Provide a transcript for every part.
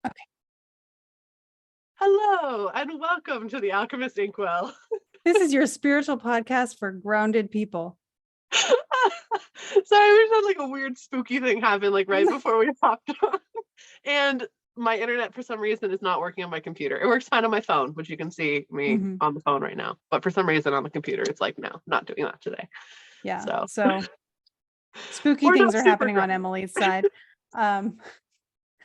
Okay. Hello and welcome to the Alchemist Inkwell. This is your spiritual podcast for grounded people. Sorry, we had like a weird spooky thing happen like right before we popped on. And my internet for some reason is not working on my computer. It works fine on my phone, which you can see me on the phone right now. But for some reason on the computer, it's like, no, not doing that today. Yeah. So Spooky we're things not are super happening on grounded. Emily's side. I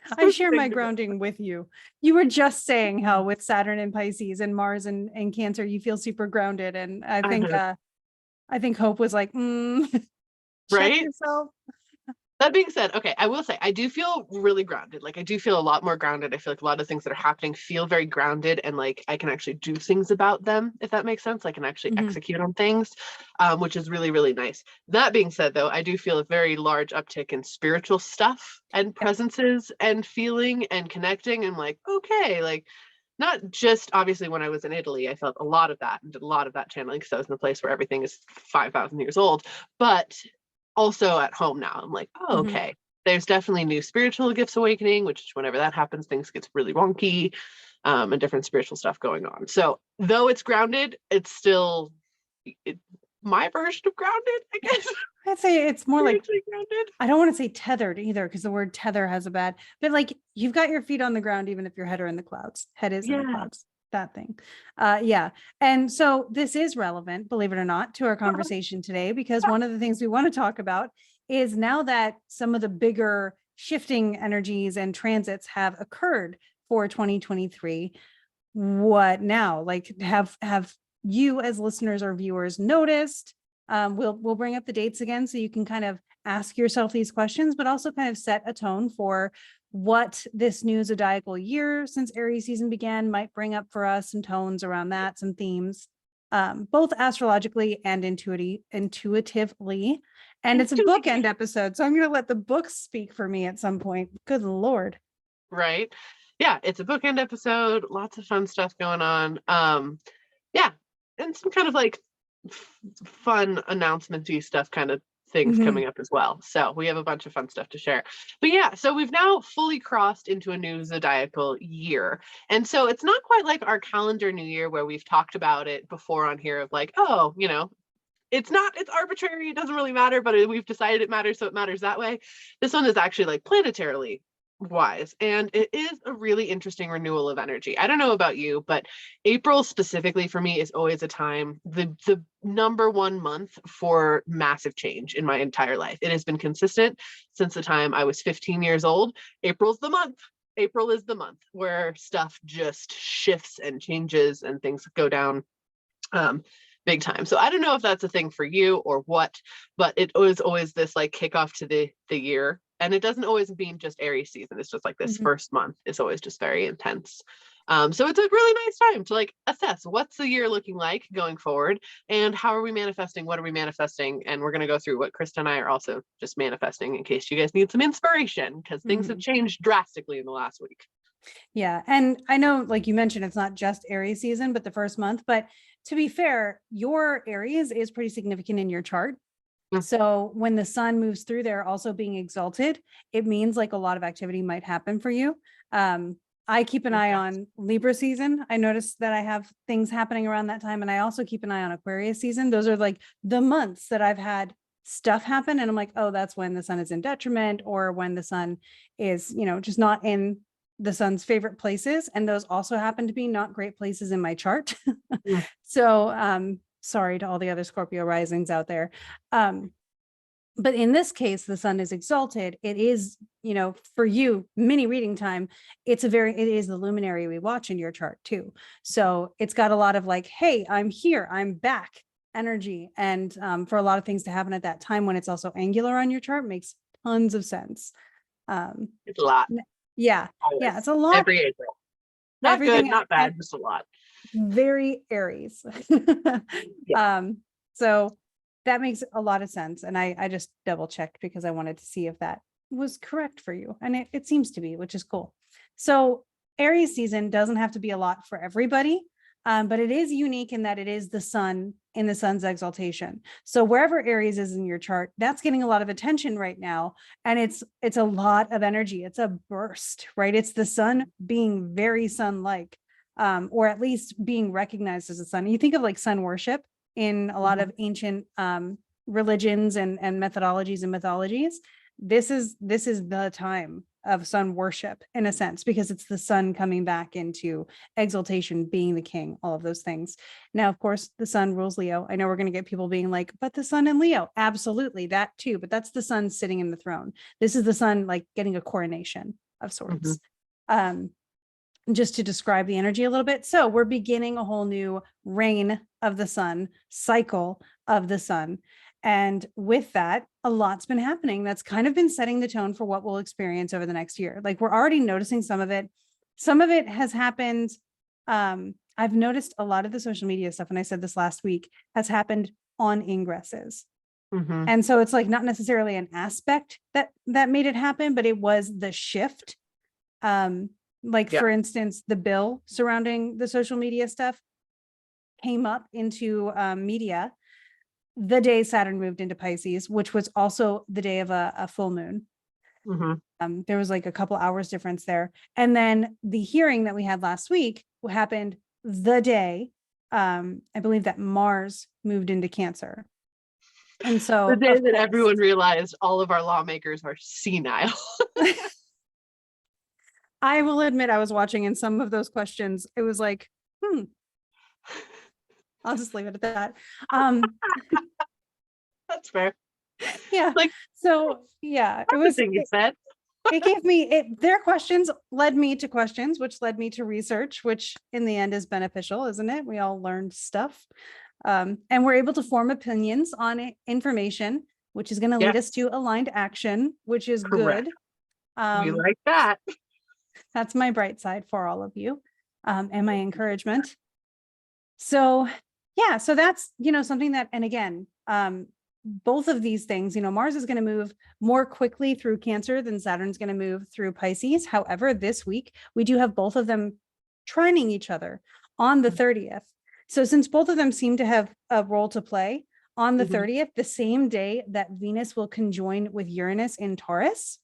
Spooky share my things are grounding with you. You were just saying how with Saturn and Pisces and Mars and Cancer, you feel super grounded. And I think Hope was like, check right? yourself. That being said, okay, I will say I do feel really grounded. Like I do feel a lot more grounded. I feel like a lot of things that are happening feel very grounded and like I can actually do things about them, if that makes sense. I can actually execute on things, which is really, really nice. That being said, though, I do feel a very large uptick in spiritual stuff and presences and feeling and connecting and like, okay, like not just obviously when I was in Italy, I felt a lot of that and did a lot of that channeling because I was in a place where everything is 5,000 years old. But also at home now, I'm like, oh, okay. There's definitely new spiritual gifts awakening, which whenever that happens, things gets really wonky, and different spiritual stuff going on. So though it's grounded, it's still my version of grounded, I guess. I'd say it's more like, grounded. I don't want to say tethered either, because the word tether has a bad, but like you've got your feet on the ground, even if your head are in the clouds. Head is in the clouds. That thing. Yeah. And so this is relevant, believe it or not, to our conversation today, because one of the things we want to talk about is now that some of the bigger shifting energies and transits have occurred for 2023, what now? Like have you as listeners or viewers noticed? We'll bring up the dates again so you can kind of ask yourself these questions, but also kind of set a tone for what this new zodiacal year since Aries season began might bring up for us, some tones around that, some themes, both astrologically and intuitively. And it's a bookend episode, so I'm going to let the books speak for me at some point. Good Lord. Right. Yeah, it's a bookend episode, lots of fun stuff going on. Yeah, and some kind of like fun announcement-y stuff kind of things coming up as well. So we have a bunch of fun stuff to share. But yeah, so we've now fully crossed into a new zodiacal year. And so it's not quite like our calendar new year where we've talked about it before on here of like, oh, it's arbitrary, it doesn't really matter, but we've decided it matters, so it matters that way. This one is actually like planetarily wise, and it is a really interesting renewal of energy. I don't know about you, but April specifically for me is always a time, the number one month for massive change in my entire life. It has been consistent since the time I was 15 years old. April is the month where stuff just shifts and changes and things go down big time. So I don't know if that's a thing for you or what, but it was always this like kickoff to the year. And it doesn't always mean just Aries season. It's just like this first month is always just very intense. So it's a really nice time to like assess what's the year looking like going forward and how are we manifesting? What are we manifesting? And we're going to go through what Krista and I are also just manifesting in case you guys need some inspiration because things have changed drastically in the last week. Yeah. And I know, like you mentioned, it's not just Aries season, but the first month. But to be fair, your Aries is pretty significant in your chart. So when the sun moves through there, also being exalted, it means like a lot of activity might happen for you. I keep an eye on Libra season. I noticed that I have things happening around that time. And I also keep an eye on Aquarius season. Those are like the months that I've had stuff happen. And I'm like, oh, that's when the sun is in detriment or when the sun is, just not in the sun's favorite places. And those also happen to be not great places in my chart. So, sorry to all the other Scorpio risings out there. But in this case, the sun is exalted. It is, for you, mini reading time. It is the luminary we watch in your chart too. So it's got a lot of like, hey, I'm here, I'm back energy. And for a lot of things to happen at that time when it's also angular on your chart makes tons of sense. It's a lot. Yeah. Always. Yeah. It's a lot. Every April. Not good, not bad, just a lot. Very Aries. So that makes a lot of sense. And I just double checked because I wanted to see if that was correct for you. And it seems to be, which is cool. So Aries season doesn't have to be a lot for everybody. But it is unique in that it is the sun in the sun's exaltation. So wherever Aries is in your chart, that's getting a lot of attention right now. And it's a lot of energy. It's a burst, right? It's the sun being very sun-like, or at least being recognized as a sun. You think of like sun worship in a lot of ancient religions and methodologies and mythologies. This is the time of sun worship in a sense, because it's the sun coming back into exaltation, being the king, all of those things. Now, of course, the sun rules Leo. I know we're going to get people being like, but the sun in Leo, absolutely, that too. But that's the sun sitting in the throne. This is the sun like getting a coronation of sorts. Just to describe the energy a little bit. So we're beginning a whole new reign of the sun, cycle of the sun. And with that, a lot's been happening that's kind of been setting the tone for what we'll experience over the next year. Like we're already noticing some of it. Some of it has happened. I've noticed a lot of the social media stuff, and I said this last week, has happened on ingresses. And so it's like not necessarily an aspect that made it happen, but it was the shift. For instance, the bill surrounding the social media stuff came up into media the day Saturn moved into Pisces, which was also the day of a full moon. There was like a couple hours difference there. And then the hearing that we had last week happened the day, I believe that Mars moved into Cancer. And so the day that everyone realized all of our lawmakers are senile. I will admit I was watching, and some of those questions, it was like, I'll just leave it at that. That's fair. Yeah. Like, so yeah, it was. You said it gave me their questions led me to questions, which led me to research, which in the end is beneficial, isn't it? We all learned stuff, and we're able to form opinions on it, information, which is going to lead us to aligned action, which is correct. Good. We like that. That's my bright side for all of you, and my encouragement. So yeah, so that's, something that, and again, both of these things, Mars is going to move more quickly through Cancer than Saturn's going to move through Pisces. However, this week we do have both of them trining each other on the 30th. So since both of them seem to have a role to play on the 30th, the same day that Venus will conjoin with Uranus in Taurus,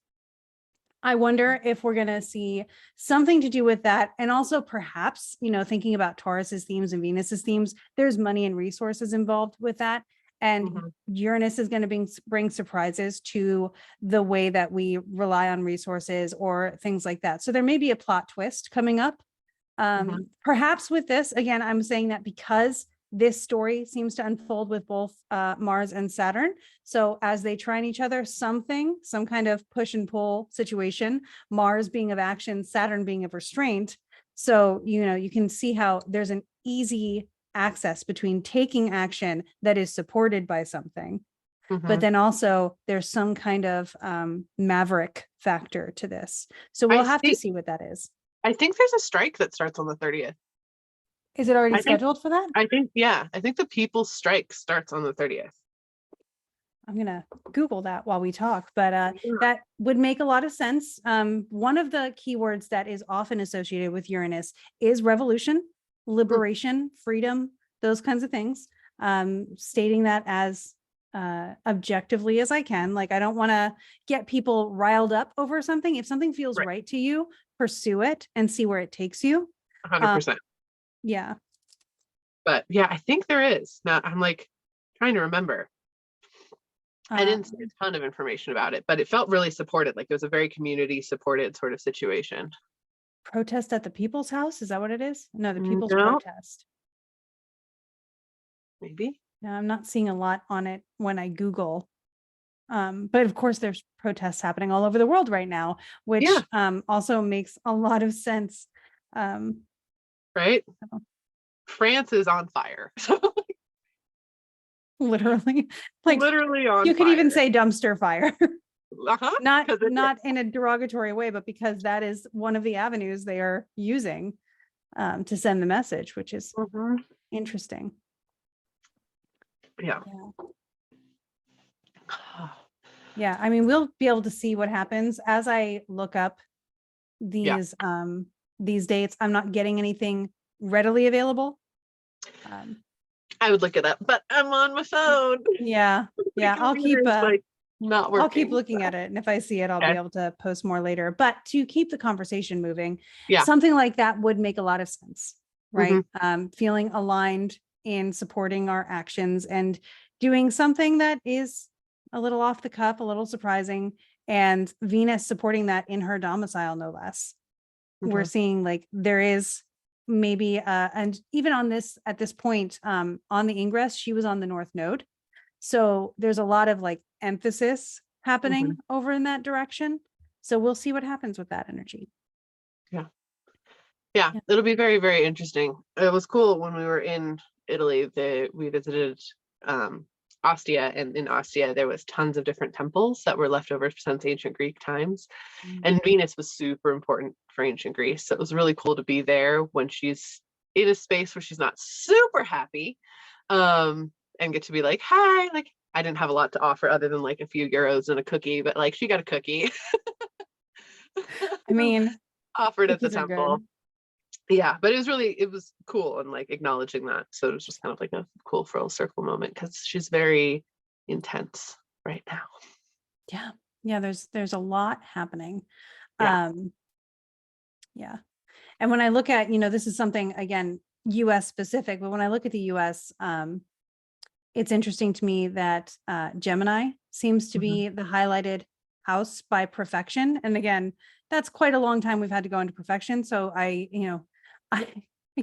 I wonder if we're going to see something to do with that. And also perhaps, thinking about Taurus's themes and Venus's themes, there's money and resources involved with that. And Uranus is going to bring surprises to the way that we rely on resources or things like that. So there may be a plot twist coming up. Perhaps with this, again, I'm saying that because this story seems to unfold with both Mars and Saturn. So as they trine each other, some kind of push and pull situation, Mars being of action, Saturn being of restraint. So, you can see how there's an easy access between taking action that is supported by something, but then also there's some kind of maverick factor to this. So we'll have to see what that is. I think there's a strike that starts on the 30th. Is it already scheduled for that? I think the People's Strike starts on the 30th. I'm going to Google that while we talk, but that would make a lot of sense. One of the keywords that is often associated with Uranus is revolution, liberation, freedom, those kinds of things. Stating that as objectively as I can. Like, I don't want to get people riled up over something. If something feels right to you, pursue it and see where it takes you. 100%. Yeah. But yeah, I think there is. Now I'm like trying to remember. I didn't see a ton of information about it, but it felt really supported. Like it was a very community supported sort of situation. Protest at the People's House? Is that what it is? No, the People's Protest. Maybe. No, I'm not seeing a lot on it when I Google. But of course there's protests happening all over the world right now, which also makes a lot of sense. Right? France is on fire. Literally. Literally on fire. You could even say dumpster fire. Not is. In a derogatory way, but because that is one of the avenues they are using to send the message, which is interesting. Yeah. Yeah, I mean, we'll be able to see what happens as I look up these dates. I'm not getting anything readily available I would look it up, but I'm on my phone. Yeah. Yeah. I'll keep not working. I'll keep looking at it. And if I see it, I'll be able to post more later. But to keep the conversation moving, something like that would make a lot of sense, right? Feeling aligned in supporting our actions and doing something that is a little off the cuff, a little surprising, and Venus supporting that in her domicile, no less. We're seeing like there is maybe and even on this at this point on the ingress, she was on the North Node. So there's a lot of like emphasis happening over in that direction. So we'll see what happens with that energy. Yeah, it'll be very, very interesting. It was cool when we were in Italy, we visited Ostia, and in Ostia there was tons of different temples that were left over since ancient Greek times. And Venus was super important for ancient Greece. So it was really cool to be there when she's in a space where she's not super happy, and get to be like, hi, like I didn't have a lot to offer other than like a few euros and a cookie, but like she got a cookie. I mean, offered at the temple. Yeah, but it was cool and like acknowledging that. So it was just kind of like a cool full circle moment because she's very intense right now. Yeah, there's a lot happening. And when I look at, this is something again US specific, but when I look at the US, it's interesting to me that Gemini seems to be the highlighted house by perfection. And again, that's quite a long time we've had to go into perfection. So I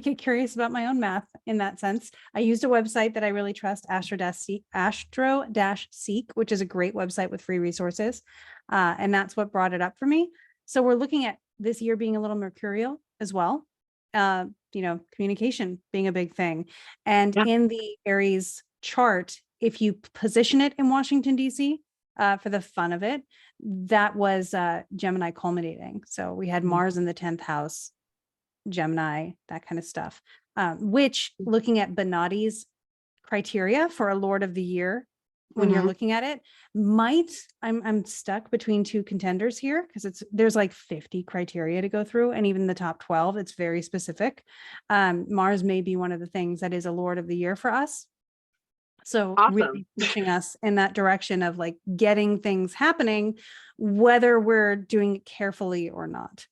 get curious about my own math in that sense. I used a website that I really trust, Astro-Seek, which is a great website with free resources. And that's what brought it up for me. So we're looking at this year being a little mercurial as well. Communication being a big thing. And in the Aries chart, if you position it in Washington, D.C., for the fun of it, that was Gemini culminating. So we had Mars in the 10th house, Gemini, that kind of stuff, which looking at Benatti's criteria for a Lord of the Year, when you're looking at it, I'm stuck between two contenders here because there's like 50 criteria to go through, and even the top 12, it's very specific. Mars may be one of the things that is a Lord of the Year for us. So really pushing us in that direction of like getting things happening, whether we're doing it carefully or not.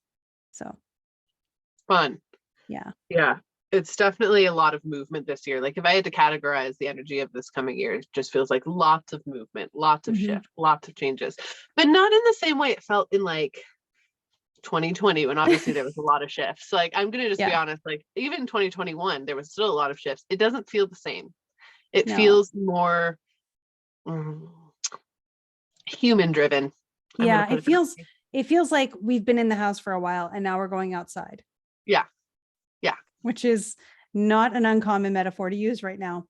So fun. Yeah. It's definitely a lot of movement this year. Like if I had to categorize the energy of this coming year, it just feels like lots of movement, lots of shift, lots of changes, but not in the same way it felt in like 2020 when obviously there was a lot of shifts. Like I'm gonna just be honest, like even in 2021 there was still a lot of shifts. It doesn't feel the same. It feels more human driven. Yeah, it feels like we've been in the house for a while and now we're going outside. Yeah. Which is not an uncommon metaphor to use right now.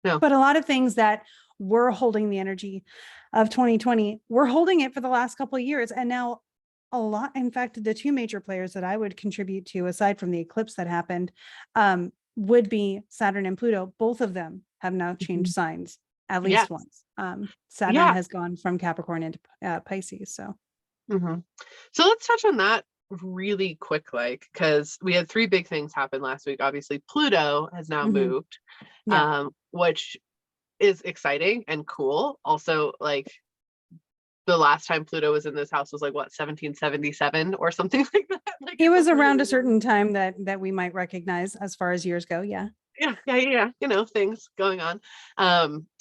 No. But a lot of things that were holding the energy of 2020, we're holding it for the last couple of years. And now a lot, in fact, the two major players that I would contribute to, aside from the eclipse that happened, would be Saturn and Pluto. Both of them have now changed signs, at least once. Saturn has gone from Capricorn into Pisces. So let's touch on that really quick, because we had three big things happen last week. Obviously Pluto has now moved, which is exciting and cool. Also, like the last time Pluto was in this house was like what, 1777 or something like that. Like it was around a certain time that we might recognize as far as years go. Yeah, things going on.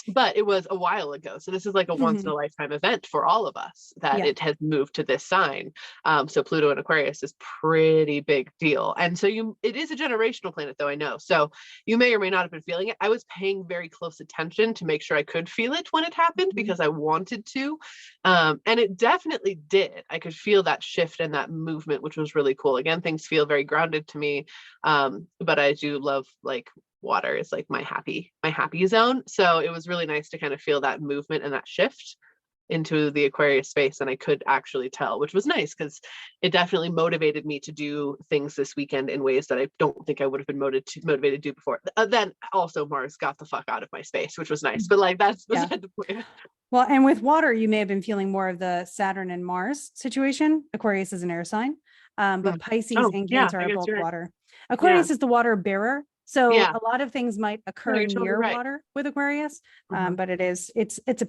But it was a while ago. So this is like a once in a lifetime event for all of us that it has moved to this sign. So Pluto in Aquarius is pretty big deal. And so it is a generational planet though, I know. So you may or may not have been feeling it. I was paying very close attention to make sure I could feel it when it happened because I wanted to. And it definitely did. I could feel that shift and that movement, which was really cool. Again, things feel very grounded to me. But I do love like water is like my happy zone. So it was really nice to kind of feel that movement and that shift into the Aquarius space. And I could actually tell, which was nice because it definitely motivated me to do things this weekend in ways that I don't think I would have been motivated to do before. Then also Mars got the fuck out of my space, which was nice. But like that's beside the point. Well, and with water, you may have been feeling more of the Saturn and Mars situation. Aquarius is an air sign, but Pisces and Cancer are both water. Aquarius is the water bearer. So Yeah. a lot of things might occur you're totally near right. water with Aquarius, Mhm. but it's a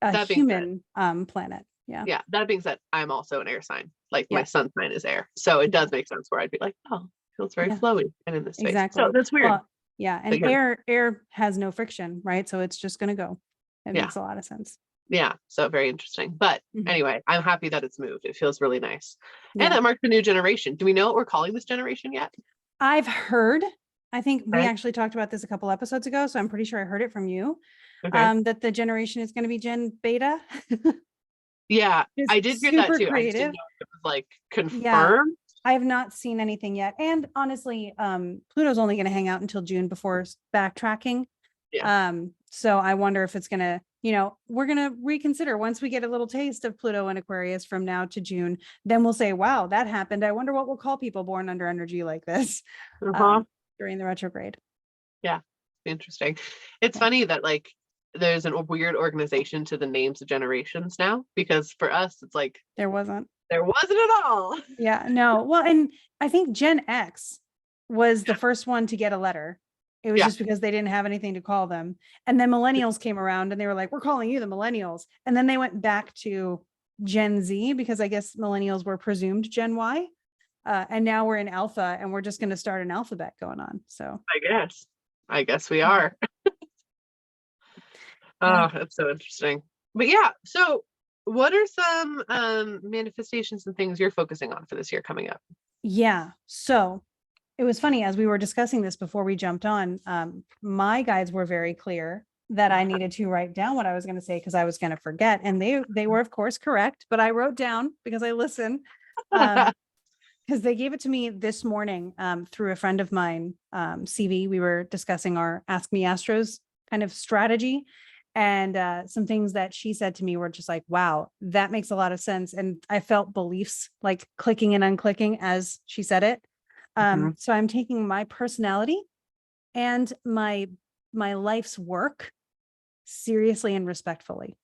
That being said, human planet. Yeah. yeah, that being said, I'm also an air sign. Like my Yeah. sun sign is air. So it Yeah. does make sense where I'd be like, oh, feels very Yeah. flowy and in this space. So Exactly. that's weird. Well, yeah. But And yeah. air has no friction, right? So it's just going to go. It Yeah. makes a lot of sense. Yeah. So very interesting. But Mhm. anyway, I'm happy that it's moved. It feels really nice. And Yeah. that marks a new generation. Do we know what we're calling this generation yet? I've heard, I think we Okay. actually talked about this a couple episodes ago, so I'm pretty sure I heard it from you, Okay. that the generation is going to be Gen Beta. Yeah, It's I did hear that super too. I just didn't creative. know if it was like Yeah. confirmed. I have not seen anything yet. And honestly, Pluto's only going to hang out until June before backtracking. Yeah. So I wonder if it's going to, we're going to reconsider once we get a little taste of Pluto and Aquarius from now to June. Then we'll say, wow, that happened. I wonder what we'll call people born under energy like this Uh-huh. during the retrograde. Yeah. Interesting. It's Yeah. funny that like there's a weird organization to the names of generations now, because for us it's like There wasn't at all. Yeah, no. Well, and I think Gen X was the first one to get a letter. It was Yeah. just because they didn't have anything to call them. And then millennials came around and they were like, we're calling you the millennials. And then they went back to Gen Z because I guess millennials were presumed Gen Y. And now we're in alpha and we're just going to start an alphabet going on. So I guess we Yeah. are. Yeah. Oh, that's so interesting. But yeah, so what are some manifestations and things you're focusing on for this year coming up? Yeah. So it was funny as we were discussing this before we jumped on. My guides were very clear that I needed to write down what I was going to say because I was going to forget. And they were, of course, correct. But I wrote down because I listen. Because they gave it to me this morning through a friend of mine, CV. We were discussing our Ask Me Astros kind of strategy. And some things that she said to me were just like, wow, that makes a lot of sense. And I felt beliefs like clicking and unclicking as she said it. Mhm. So I'm taking my personality and my life's work seriously and respectfully.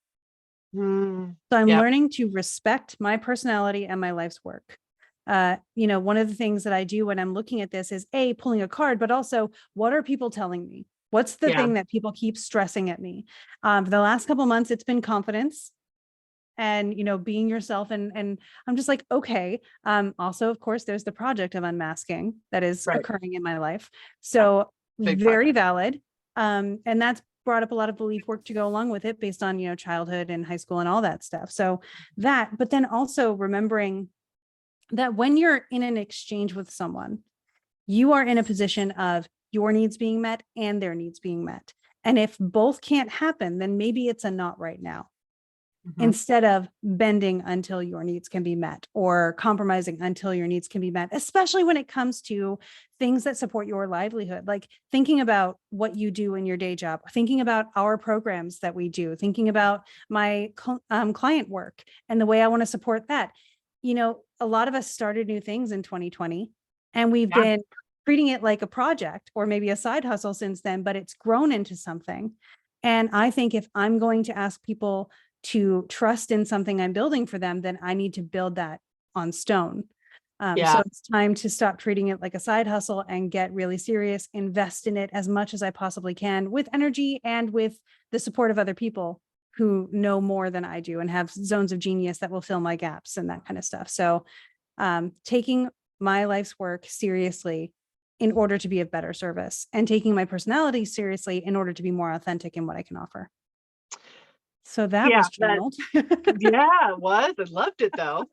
Mm, So I'm yeah. learning to respect my personality and my life's work. One of the things that I do when I'm looking at this is pulling a card, but also what are people telling me? What's the Yeah. thing that people keep stressing at me? For the last couple of months, it's been confidence and, being yourself. And I'm just like, okay. Also, of course, there's the project of unmasking that is Right. occurring in my life. So Big very project. valid. And that's brought up a lot of belief work to go along with it based on, childhood and high school and all that stuff. So but then also remembering that when you're in an exchange with someone, you are in a position of your needs being met and their needs being met. And if both can't happen, then maybe it's a not right now, instead of bending until your needs can be met or compromising until your needs can be met, especially when it comes to things that support your livelihood, like thinking about what you do in your day job, thinking about our programs that we do, thinking about my client work and the way I want to support that. A lot of us started new things in 2020 and we've Yeah. been treating it like a project or maybe a side hustle since then, but it's grown into something. And I think if I'm going to ask people to trust in something I'm building for them, then I need to build that on stone. So it's time to stop treating it like a side hustle and get really serious, invest in it as much as I possibly can with energy and with the support of other people who know more than I do and have zones of genius that will fill my gaps and that kind of stuff. So taking my life's work seriously in order to be of better service and taking my personality seriously in order to be more authentic in what I can offer. So that was channeled. Yeah, it was. I loved it though.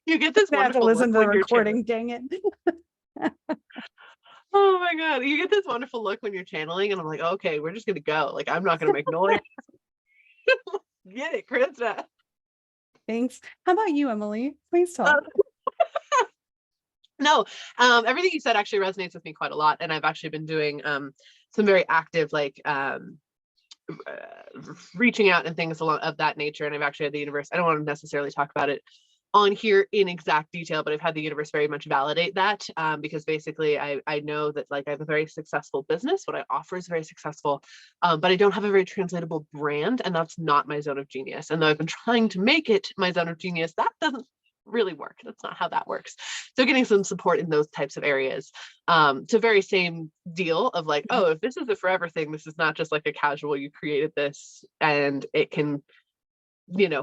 You get this I have to wonderful listen look to the when you're channeling. recording, dang it. Oh my God. You get this wonderful look when you're channeling, and I'm like, okay, we're just gonna go. Like, I'm not gonna make noise. Get it, Krista. Thanks. How about you, Emily? Please talk. No, everything you said actually resonates with me quite a lot. And I've actually been doing some very active, like reaching out and things along of that nature. And I've actually had the universe, I don't want to necessarily talk about it on here in exact detail, but I've had the universe very much validate that because basically I know that like I have a very successful business. What I offer is very successful, but I don't have a very translatable brand, and that's not my zone of genius. And though I've been trying to make it my zone of genius, that doesn't really work. That's not how that works. So getting some support in those types of areas, to very same deal of like, oh, if this is a forever thing, this is not just like a casual, you created this and it can,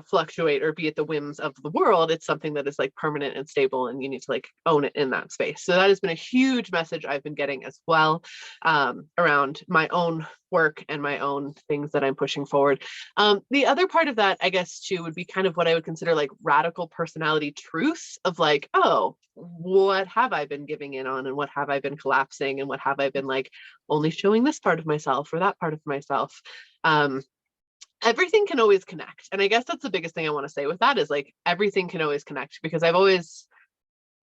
fluctuate or be at the whims of the world. It's something that is like permanent and stable, and you need to like own it in that space. So that has been a huge message I've been getting as well, around my own work and my own things that I'm pushing forward. The other part of that, I guess, too, would be kind of what I would consider like radical personality truths of like, oh, what have I been giving in on, and what have I been collapsing, and what have I been like only showing this part of myself or that part of myself. Everything can always connect. And I guess that's the biggest thing I want to say with that is like, everything can always connect, because I've always,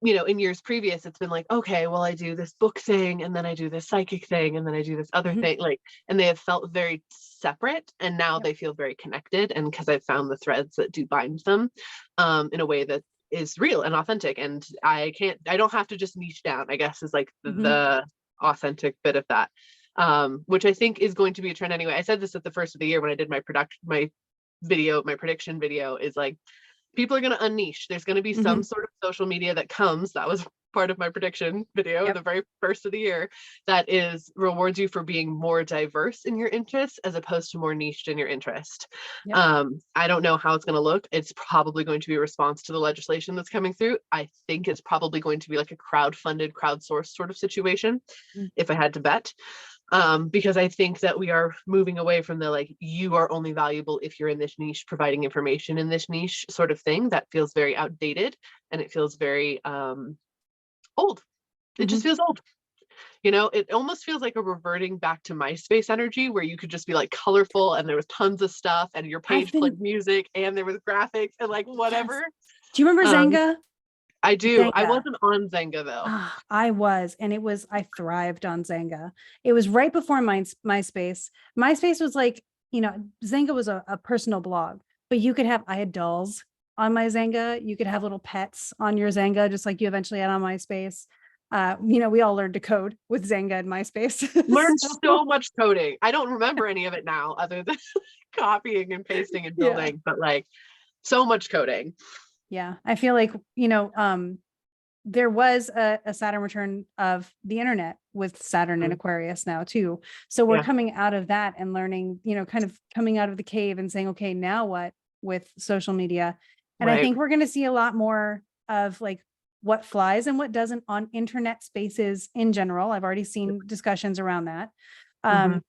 in years previous, it's been like, okay, well, I do this book thing, and then I do this psychic thing, and then I do this other thing, like, and they have felt very separate, and now they feel very connected. And because I've found the threads that do bind them, in a way that is real and authentic. And I don't have to just niche down, I guess, is like the authentic bit of that. Which I think is going to be a trend anyway. I said this at the first of the year when I did my prediction video, is like, people are going to unniche. There's going to be some sort of social media that comes. That was part of my prediction video in the very first of the year, that rewards you for being more diverse in your interests as opposed to more niched in your interest. I don't know how it's going to look. It's probably going to be a response to the legislation that's coming through. I think it's probably going to be like a crowdfunded, crowdsourced sort of situation, if I had to bet. Because I think that we are moving away from the like, you are only valuable if you're in this niche, providing information in this niche sort of thing. That feels very outdated, and it feels very old. It just feels old. It almost feels like a reverting back to MySpace energy, where you could just be like colorful and there was tons of stuff and your page played music and there was graphics and like whatever. Yes. Do you remember Zynga? I do. Zynga. I wasn't on Zynga though. I was, and I thrived on Zynga. It was right before MySpace. MySpace was like, Zynga was a personal blog, but I had dolls on my Zynga. You could have little pets on your Zynga, just like you eventually had on MySpace. We all learned to code with Zynga and MySpace. Learned so much coding. I don't remember any of it now, other than copying and pasting and building, but like so much coding. Yeah, I feel like, there was a Saturn return of the internet with Saturn and Aquarius now too. So we're coming out of that and learning, kind of coming out of the cave and saying, okay, now what with social media? And I think we're going to see a lot more of like what flies and what doesn't on internet spaces in general. I've already seen discussions around that. And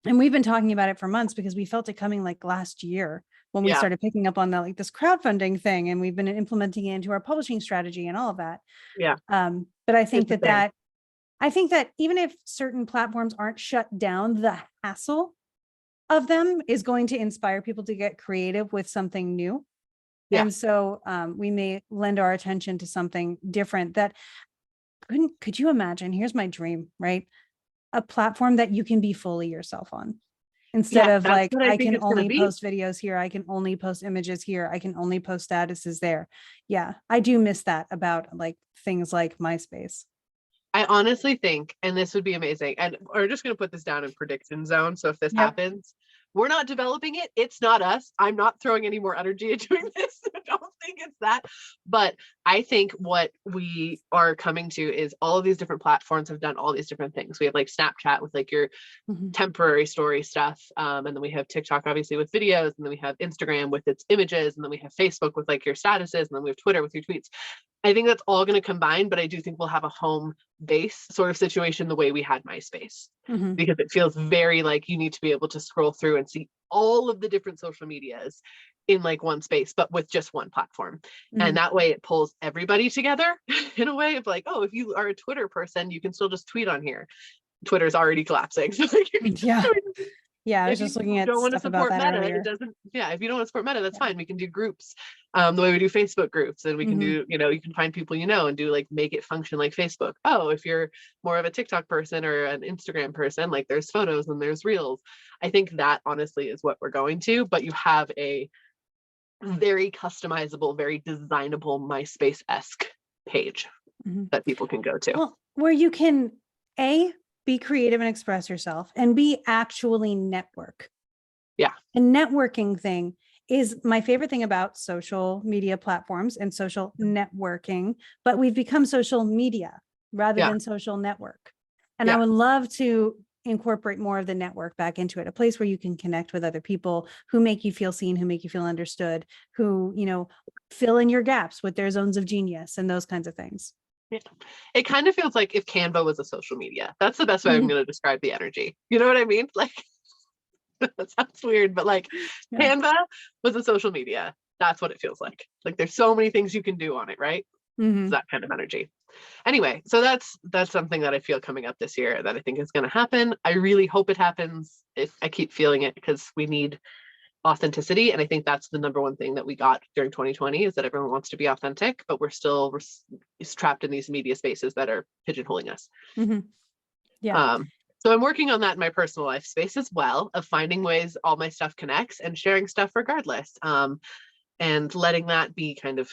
we've been talking about it for months because we felt it coming like last year when we started picking up on that, like this crowdfunding thing, and we've been implementing it into our publishing strategy and all of that. But I think I think that even if certain platforms aren't shut down, the hassle of them is going to inspire people to get creative with something new. And so we may lend our attention to something different that could you imagine? Here's my dream, right? A platform that you can be fully yourself on. Instead of like, I can only post videos here, I can only post images here, I can only post statuses there. Yeah, I do miss that about like things like MySpace. I honestly think, and this would be amazing, and we're just going to put this down in prediction zone. So if this happens, we're not developing it. It's not us. I'm not throwing any more energy into doing this. I don't think it's that. But I think what we are coming to is all of these different platforms have done all these different things. We have like Snapchat with like your temporary story stuff. And then we have TikTok, obviously, with videos. And then we have Instagram with its images. And then we have Facebook with like your statuses. And then we have Twitter with your tweets. I think that's all going to combine, but I do think we'll have a home base sort of situation the way we had MySpace, because it feels very like you need to be able to scroll through and see all of the different social medias in like one space, but with just one platform. And that way it pulls everybody together in a way of like, oh, if you are a Twitter person, you can still just tweet on here. Twitter's already collapsing. So like, I was just looking at stuff about that Meta, earlier. it doesn't. Yeah, if you don't want to support Meta, that's fine. We can do groups, the way we do Facebook groups, and we can do, you can find people and do like make it function like Facebook. Oh, if you're more of a TikTok person or an Instagram person, like there's photos and there's reels. I think that honestly is what we're going to. But you have a very customizable, very designable MySpace-esque page that people can go to. Well, where you can be creative and express yourself, and B, actually network. Yeah. A networking thing is my favorite thing about social media platforms and social networking, but we've become social media rather Yeah. than social network. And I Yeah. would love to incorporate more of the network back into it, a place where you can connect with other people who make you feel seen, who make you feel understood, who, fill in your gaps with their zones of genius and those kinds of things. Yeah. It kind of feels like if Canva was a social media. That's the best way I'm going to describe the energy. You know what I mean? Like, that sounds weird, but like Canva was a social media. That's what it feels like. Like there's so many things you can do on it, right? It's that kind of energy. Anyway, so that's something that I feel coming up this year that I think is going to happen. I really hope it happens. If I keep feeling it, because we need authenticity, and I think that's the number one thing that we got during 2020 is that everyone wants to be authentic, but we're still trapped in these media spaces that are pigeonholing us. Yeah. So I'm working on that in my personal life space as well, of finding ways all my stuff connects and sharing stuff regardless, and letting that be kind of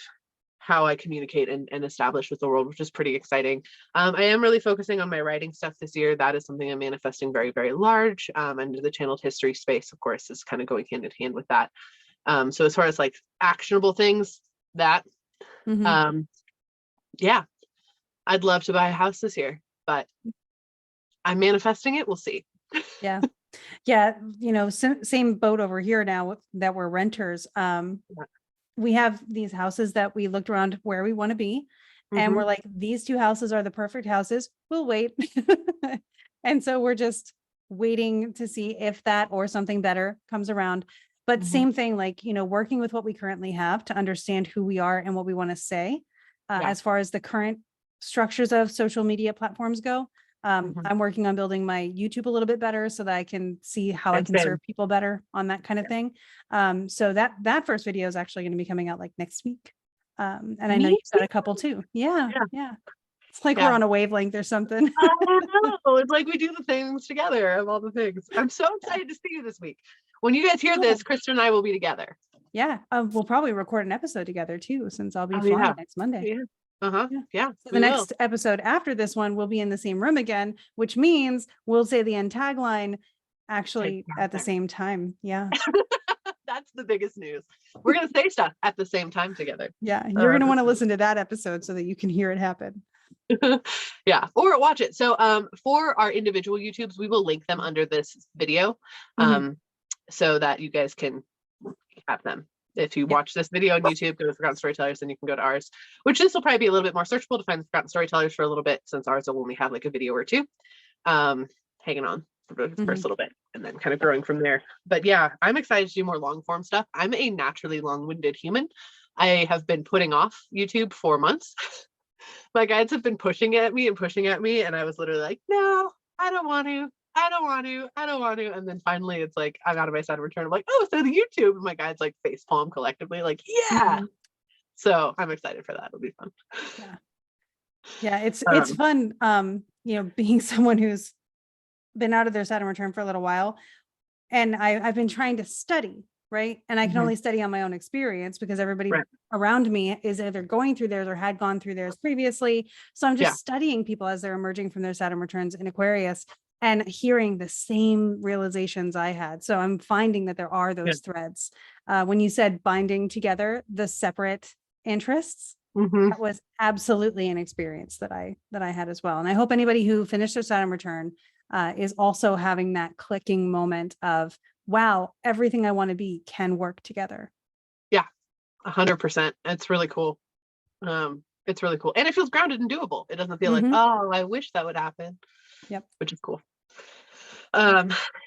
how I communicate and establish with the world, which is pretty exciting. I am really focusing on my writing stuff this year. That is something I'm manifesting very, very large. And the channeled history space, of course, is kind of going hand in hand with that. So as far as like actionable things, that, yeah, I'd love to buy a house this year, but I'm manifesting it. We'll see. Yeah. Yeah. Same boat over here now that we're renters. We have these houses that we looked around where we want to be. And we're like, these two houses are the perfect houses. We'll wait. And so we're just waiting to see if that or something better comes around. But same thing, like, working with what we currently have to understand who we are and what we want to say, as far as the current structures of social media platforms go. I'm working on building my YouTube a little bit better so that I can see how I can serve people better on that kind of thing. So that first video is actually going to be coming out like next week. And I know you've got a couple too. Yeah. It's like we're on a wavelength or something. I know. It's like we do the things together of all the things. I'm so excited to see you this week. When you guys hear this, Krista and I will be together. Yeah. We'll probably record an episode together too, since I'll be flying next Monday. Yeah. So the next episode after this one, we'll be in the same room again, which means we'll say the end tagline actually at the same time. Yeah. That's the biggest news. We're going to say stuff at the same time together. Yeah. You're going to want to listen to that episode so that you can hear it happen. Yeah, or watch it. So for our individual YouTubes, we will link them under this video, so that you guys can have them. If you watch this video on YouTube, go to Forgotten Storytellers, then you can go to ours, which this will probably be a little bit more searchable to find the Forgotten Storytellers for a little bit, since ours will only have like a video or two hanging on for the first little bit and then kind of growing from there. But yeah, I'm excited to do more long form stuff. I'm a naturally long-winded human. I have been putting off YouTube for months. My guides have been pushing at me, and I was literally like, no, I don't want to. And then finally it's like, I'm out of my Saturn return. I'm like, oh, so the YouTube. And my guides like face palm collectively, like, yeah. So I'm excited for that. It'll be fun. Yeah, it's fun. Being someone who's been out of their Saturn return for a little while, and I've been trying to study, right? And I can only study on my own experience because everybody around me is either going through theirs or had gone through theirs previously. So I'm just studying people as they're emerging from their Saturn returns in Aquarius and hearing the same realizations I had. So I'm finding that there are those threads. When you said binding together the separate interests, that was absolutely an experience that I had as well. And I hope anybody who finished their Saturn return is also having that clicking moment of, wow, everything I want to be can work together. Yeah, 100%. It's really cool. It's really cool. And it feels grounded and doable. It doesn't feel like, oh, I wish that would happen. Yep. Which is cool.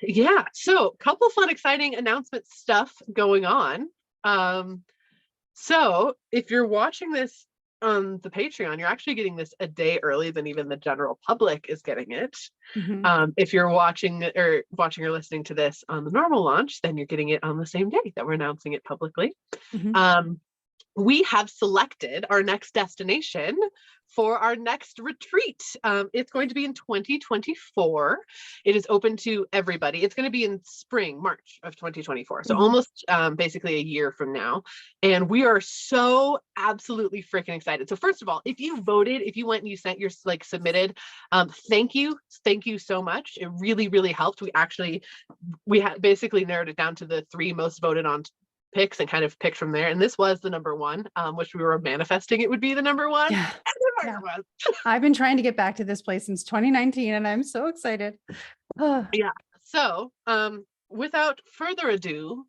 Yeah. So a couple fun, exciting announcement stuff going on. So if you're watching this on the Patreon, you're actually getting this a day early than even the general public is getting it. If you're watching or listening to this on the normal launch, then you're getting it on the same day that we're announcing it publicly. We have selected our next destination for our next retreat. It's going to be in 2024. It is open to everybody. It's going to be in spring, March of 2024. So almost basically a year from now. And we are so absolutely freaking excited. So first of all, if you voted, if you went and you sent your submitted, thank you so much. It really, really helped. We had basically narrowed it down to the 3 most voted on picks and kind of pick from there. And this was the number one, which we were manifesting it would be the number one. Yeah. And Yeah. it was. I've been trying to get back to this place since 2019 and I'm so excited. Oh, Yeah. So without further ado,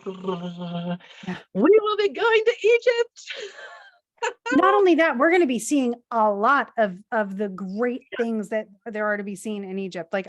we will be going to Egypt. not only that, we're going to be seeing a lot of the great things that there are to be seen in Egypt. Like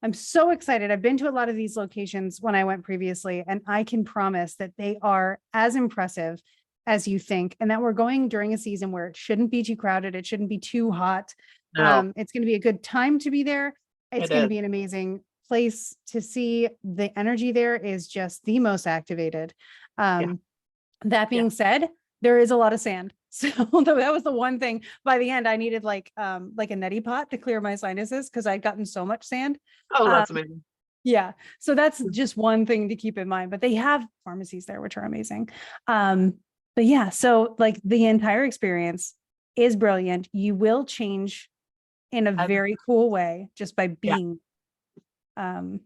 I'm so excited. I've been to a lot of these locations when I went previously, and I can promise that they are as impressive as you think, and that we're going during a season where it shouldn't be too crowded. It shouldn't be too hot. No, It's going to be a good time to be there. It's it going to is. be an amazing place to see. The energy there is just the most activated. That being said, there is a lot of sand. So that was the one thing. By the end, I needed like a neti pot to clear my sinuses because I'd gotten so much sand. Oh, Um, that's amazing. yeah. So that's just one thing to keep in mind. But they have pharmacies there, which are amazing. But yeah, so like the entire experience is brilliant. You will change in a very cool way just by being. So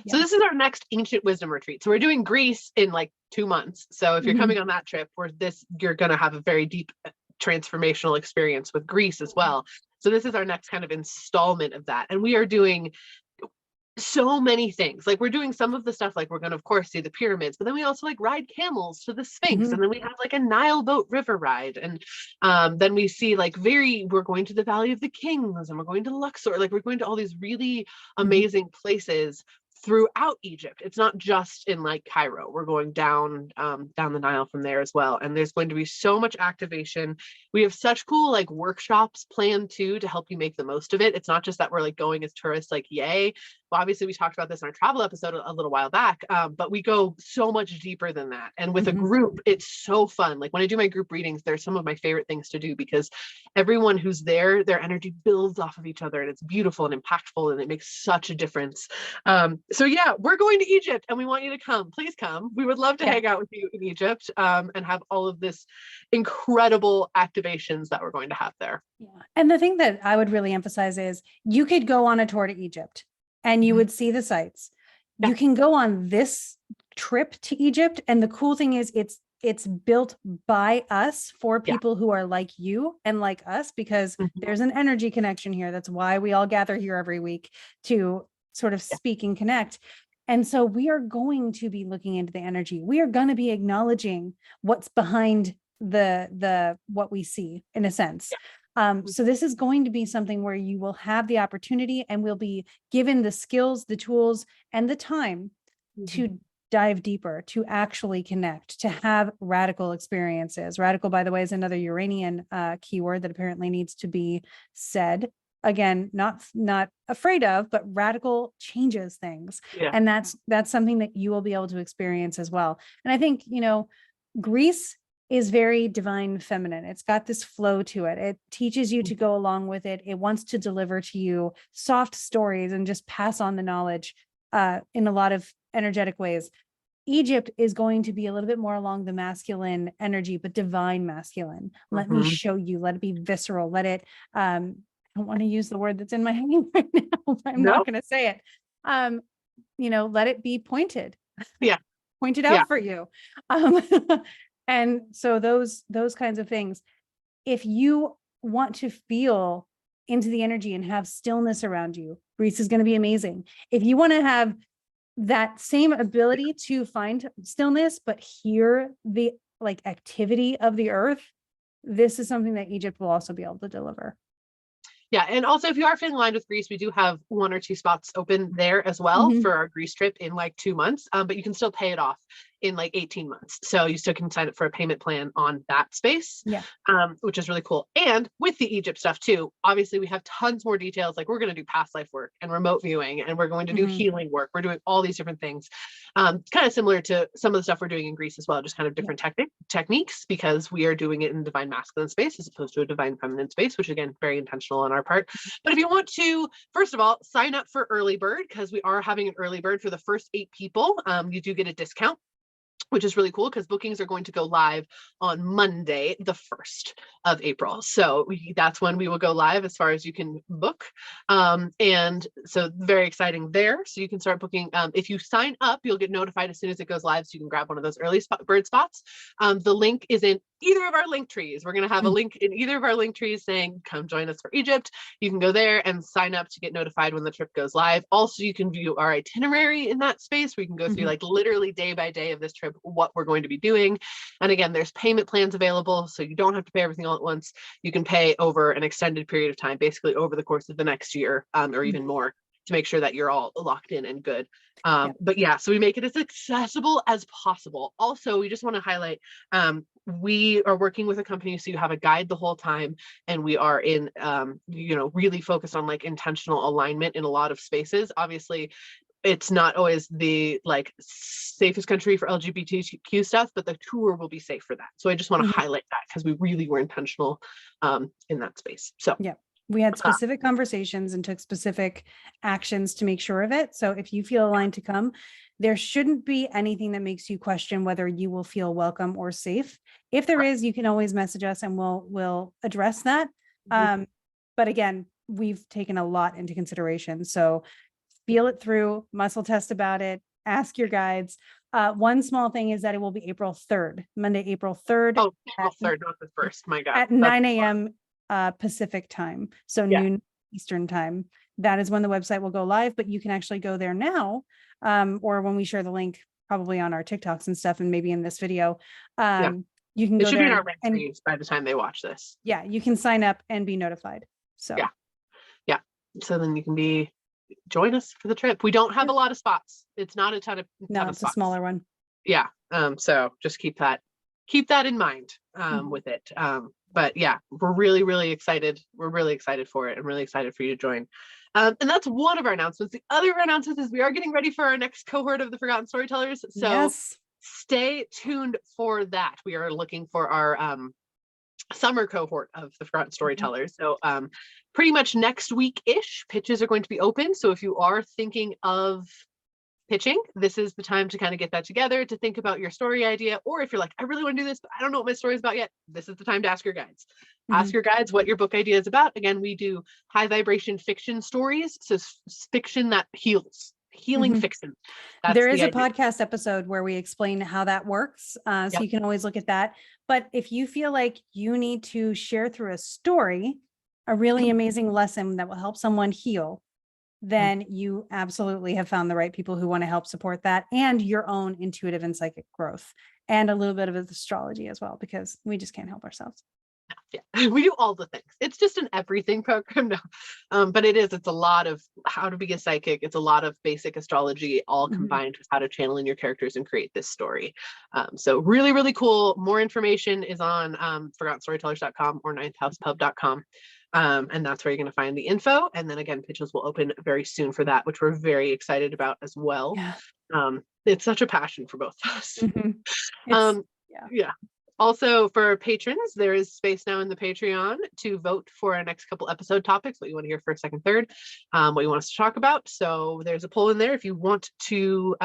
this is our next ancient wisdom retreat. So we're doing Greece in like 2 months. So if you're coming on that trip, you're going to have a very deep transformational experience with Greece as well. So this is our next kind of installment of that. And we are doing so many things. Like we're doing some of the stuff, like we're going to of course see the pyramids, but then we also like ride camels to the Sphinx, and then we have like a Nile boat river ride, and then we see like we're going to the Valley of the Kings, and we're going to Luxor. Like we're going to all these really amazing places throughout Egypt. It's not just in like Cairo. We're going down the Nile from there as well, and there's going to be so much activation. We have such cool like workshops planned too to help you make the most of it. It's not just that we're like going as tourists, like yay. Well, obviously we talked about this in our travel episode a little while back, but we go so much deeper than that. And with a group, it's so fun. Like when I do my group readings, they're some of my favorite things to do because everyone who's there, their energy builds off of each other, and it's beautiful and impactful, and it makes such a difference. So yeah, we're going to Egypt, and we want you to come. Please come. We would love to hang out with you in Egypt, and have all of this incredible activations that we're going to have there. Yeah. And the thing that I would really emphasize is you could go on a tour to Egypt and you would see the sites. Yeah. You can go on this trip to Egypt. And the cool thing is it's built by us for people who are like you and like us, because there's an energy connection here. That's why we all gather here every week to sort of speak and connect. And so we are going to be looking into the energy. We are going to be acknowledging what's behind the what we see, in a sense. So this is going to be something where you will have the opportunity and will be given the skills, the tools, and the time to dive deeper, to actually connect, to have radical experiences. Radical, by the way, is another Uranian keyword that apparently needs to be said. Again, not afraid of, but radical changes things. Yeah. And that's something that you will be able to experience as well. And I think, Greece is very divine feminine. It's got this flow to it. It teaches you to go along with it. It wants to deliver to you soft stories and just pass on the knowledge in a lot of energetic ways. Egypt is going to be a little bit more along the masculine energy, but divine masculine. Let me show you, let it be visceral. Let it, I don't want to use the word that's in my head right now. I'm not going to say it. Let it be pointed. Yeah. Pointed out for you. And so those kinds of things, if you want to feel into the energy and have stillness around you, Greece is going to be amazing. If you want to have that same ability to find stillness, but hear the activity of the earth, this is something that Egypt will also be able to deliver. Yeah. And also, if you are feeling aligned with Greece, we do have 1 or 2 spots open there as well for our Greece trip in like 2 months. But you can still pay it off in like 18 months. So you still can sign up for a payment plan on that space, which is really cool. And with the Egypt stuff too, obviously we have tons more details. Like we're going to do past life work and remote viewing, and we're going to do healing work. We're doing all these different things, kind of similar to some of the stuff we're doing in Greece as well, just kind of different techniques, because we are doing it in divine masculine space as opposed to a divine feminine space, which again, very intentional on our part. But if you want to, first of all, sign up for early bird, because we are having an early bird for the first 8 people. You do get a discount. which is really cool because bookings are going to go live on Monday, the 1st of April. So that's when we will go live as far as you can book. And so very exciting there. So you can start booking. If you sign up, you'll get notified as soon as it goes live. So you can grab one of those early bird spots. The link is in either of our link trees. We're going to have a link in either of our link trees saying, come join us for Egypt. You can go there and sign up to get notified when the trip goes live. Also, you can view our itinerary in that space where you can go through like literally day by day of this trip, what we're going to be doing. And again, there's payment plans available. So you don't have to pay everything all at once. You can pay over an extended period of time, basically over the course of the next year, or even more, to make sure that you're all locked in and good. But yeah, so we make it as accessible as possible. Also, we just want to highlight, we are working with a company, so you have a guide the whole time, and we are in, really focused on like intentional alignment in a lot of spaces. Obviously, it's not always the like safest country for LGBTQ stuff, but the tour will be safe for that. So I just want to highlight that because we really were intentional in that space. So yeah, we had specific conversations and took specific actions to make sure of it. So if you feel aligned to come, there shouldn't be anything that makes you question whether you will feel welcome or safe. If there is, you can always message us and we'll address that. But again, we've taken a lot into consideration. So feel it through, muscle test about it, ask your guides. One small thing is that it will be April 3rd, Monday, April 3rd. Oh, April 3rd, not the 1st. My God. At 9 a.m. Pacific time. So noon Eastern time. That is when the website will go live, but you can actually go there now. Or when we share the link, probably on our TikToks and stuff, and maybe in this video. You can go there. It should be in our link trees by the time they watch this. Yeah, you can sign up and be notified. So yeah. So then you can join us for the trip. We don't have a lot of spots. It's not a ton of it's a smaller one. Yeah. So just keep that in mind with it. But yeah, we're really, really excited. We're really excited for it. I'm really excited for you to join. And that's one of our announcements. The other announcement is we are getting ready for our next cohort of the Forgotten Storytellers. So stay tuned for that. We are looking for our summer cohort of the Forgotten Storytellers. So pretty much next week-ish, pitches are going to be open. So if you are thinking of pitching, this is the time to kind of get that together, to think about your story idea. Or if you're like, I really want to do this, but I don't know what my story is about yet, this is the time to ask your guides. Ask your guides what your book idea is about. Again, we do high vibration fiction stories. So fiction that healing fiction. There is a podcast episode where we explain how that works. So you can always look at that. But if you feel like you need to share through a story, a really amazing lesson that will help someone heal, then you absolutely have found the right people who want to help support that, and your own intuitive and psychic growth, and a little bit of astrology as well, because we just can't help ourselves. Yeah, we do all the things. It's just an everything program now. But it's a lot of how to be a psychic. It's a lot of basic astrology, all combined with how to channel in your characters and create this story. So really, really cool. More information is on forgottenstorytellers.com or ninthhousepub.com. And that's where you're going to find the info. And then again, pitches will open very soon for that, which we're very excited about as well. It's such a passion for both of us. Also, for patrons, there is space now in the Patreon to vote for our next couple episode topics, what you want to hear first, second, third, what you want us to talk about. So there's a poll in there if you want to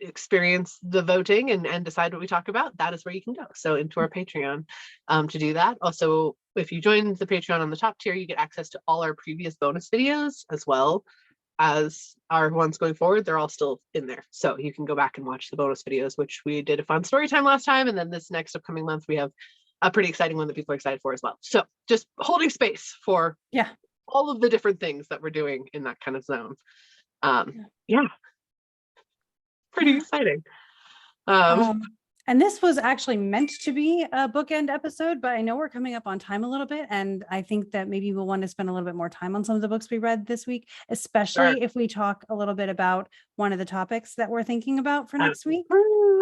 experience the voting and decide what we talk about. That is where you can go. So into our Patreon to do that. Also, if you join the Patreon on the top tier, you get access to all our previous bonus videos as well as our ones going forward. They're all still in there. So you can go back and watch the bonus videos, which we did a fun story time last time. And then this next upcoming month, we have a pretty exciting one that people are excited for as well. So just holding space for all of the different things that we're doing in that kind of zone. Pretty exciting. And this was actually meant to be a bookend episode, but I know we're coming up on time a little bit. And I think that maybe we'll want to spend a little bit more time on some of the books we read this week, especially if we talk a little bit about one of the topics that we're thinking about for next week.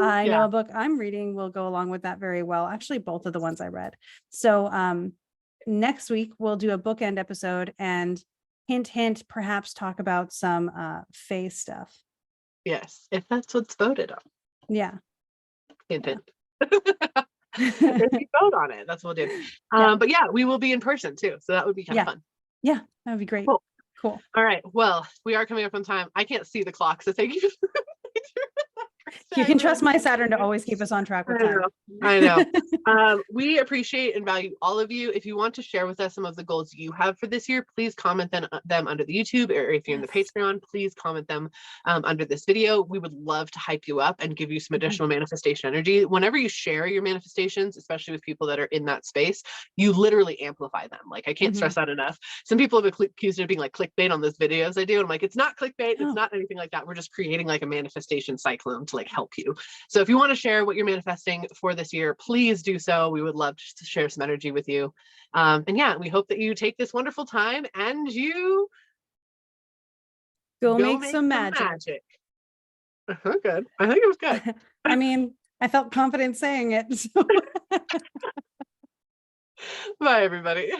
I know a book I'm reading will go along with that very well. Actually, both of the ones I read. So next week, we'll do a bookend episode and hint, perhaps talk about some Fae stuff. Yes, if that's what's voted on. Yeah. Hint. If you vote on it, that's what we'll do. But yeah, we will be in person too, so that would be kind of fun. Yeah, that would be great. Cool. All right, well, we are coming up on time. I can't see the clock, so thank you. You can trust my Saturn to always keep us on track with time. I know. We appreciate and value all of you. If you want to share with us some of the goals you have for this year, please comment them under the YouTube, or if you're in the Patreon, please comment them under this video. We would love to hype you up and give you some additional manifestation energy. Whenever you share your manifestations, especially with people that are in that space, you literally amplify them. Like, I can't stress that enough. Some people have accused it of being like clickbait on those videos I do. And I'm like, it's not clickbait. It's not anything like that. We're just creating like a manifestation cyclone to like help you. So if you want to share what you're manifesting for this year, please do so. We would love to share some energy with you. And yeah, we hope that you take this wonderful time and you go make some magic. Good. I think it was good. I mean, I felt confident saying it. So. Bye, everybody.